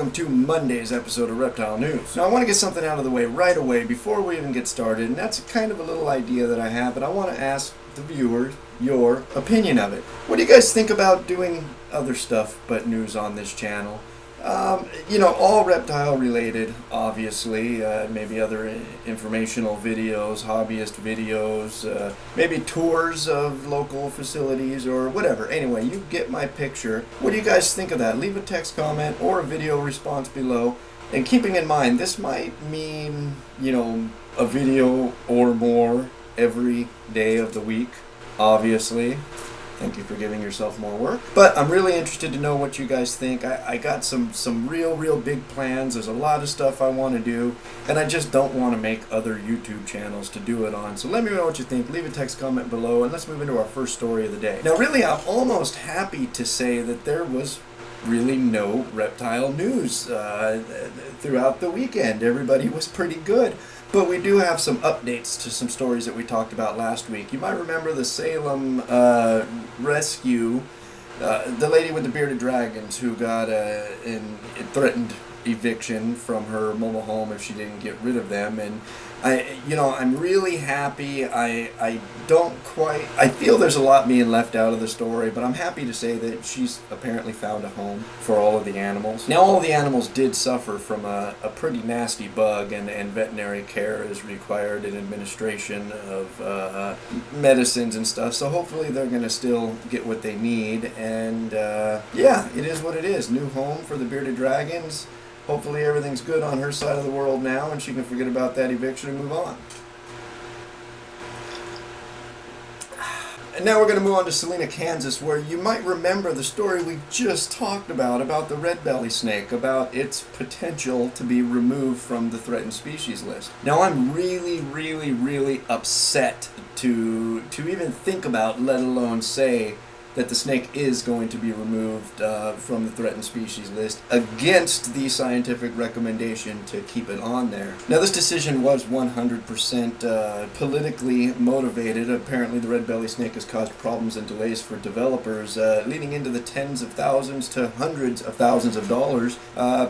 welcome to Monday's episode of Reptile News. Now I want to get something out of the way right away before we even get started, and that's kind of a little idea that I have, but I want to ask the viewers your opinion of it. What do you guys think about doing other stuff but news on this channel? All reptile related, obviously, maybe other informational videos, hobbyist videos, maybe tours of local facilities or whatever. Anyway, you get my picture. What do you guys think of that? Leave a text comment or a video response below. And keeping in mind, this might mean, a video or more every day of the week, obviously. Thank you for giving yourself more work. But I'm really interested to know what you guys think. I got some real big plans. There's a lot of stuff I want to do, and I just don't want to make other YouTube channels to do it on. So let me know what you think. Leave a text comment below, and let's move into our first story of the day. Now, really, I'm almost happy to say that there was really no reptile news throughout the weekend. Everybody was pretty good. But we do have some updates to some stories that we talked about last week. You might remember the Salem rescue, the lady with the bearded dragons who got a threatened eviction from her mobile home if she didn't get rid of them. And I'm really happy. I feel there's a lot being left out of the story, but I'm happy to say that she's apparently found a home for all of the animals. Now, all of the animals did suffer from a pretty nasty bug, and veterinary care is required and administration of medicines and stuff, so hopefully they're going to still get what they need. And it is what it is. New home for the bearded dragons. Hopefully everything's good on her side of the world now, and she can forget about that eviction and move on. And now we're going to move on to Salina, Kansas, where you might remember the story we just talked about the red belly snake, about its potential to be removed from the threatened species list. Now I'm really upset to even think about, let alone say, that the snake is going to be removed from the threatened species list against the scientific recommendation to keep it on there. Now, this decision was 100% politically motivated. Apparently, the red belly snake has caused problems and delays for developers, leading into the tens of thousands to hundreds of thousands of dollars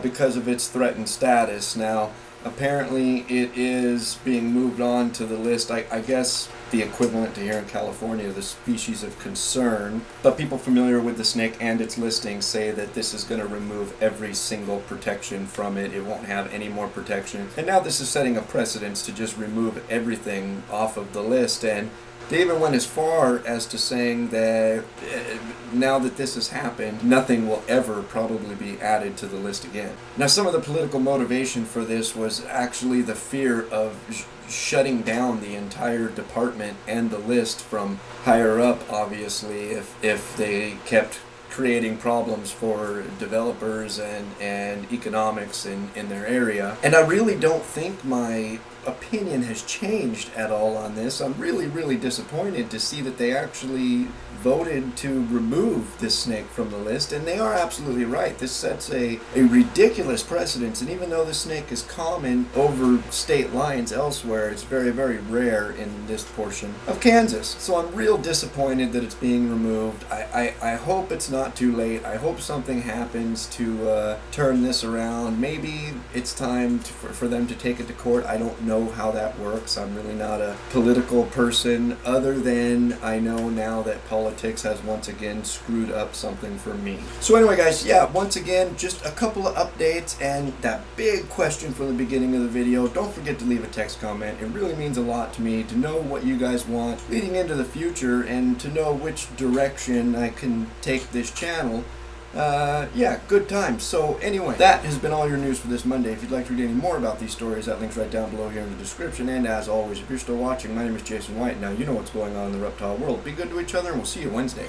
because of its threatened status. Now, apparently, it is being moved on to the list, I guess the equivalent to here in California, the species of concern. But people familiar with the snake and its listing say that this is going to remove every single protection from it. It won't have any more protection. And now this is setting a precedence to just remove everything off of the list. And they even went as far as to saying that now that this has happened, nothing will ever probably be added to the list again. Now, some of the political motivation for this was actually the fear of shutting down the entire department and the list from higher up, obviously, if they kept creating problems for developers and economics in their area. And I really don't think my opinion has changed at all on this. I'm really disappointed to see that they actually voted to remove this snake from the list, and they are absolutely right. This sets a ridiculous precedence, and even though the snake is common over state lines elsewhere, it's very rare in this portion of Kansas. So I'm real disappointed that it's being removed. I hope it's not too late. I hope something happens to turn this around. Maybe it's time for them to take it to court. I don't know how that works. I'm really not a political person, other than I know now that politics has once again screwed up something for me. So anyway, guys, once again, just a couple of updates and that big question from the beginning of the video. Don't forget to leave a text comment. It really means a lot to me to know what you guys want leading into the future and to know which direction I can take this channel. Good times. So anyway, that has been all your news for this Monday. If you'd like to read any more about these stories, that link's right down below here in the description. And as always, if you're still watching, my name is Jason White. Now you know what's going on in the reptile world. Be good to each other, and we'll see you Wednesday.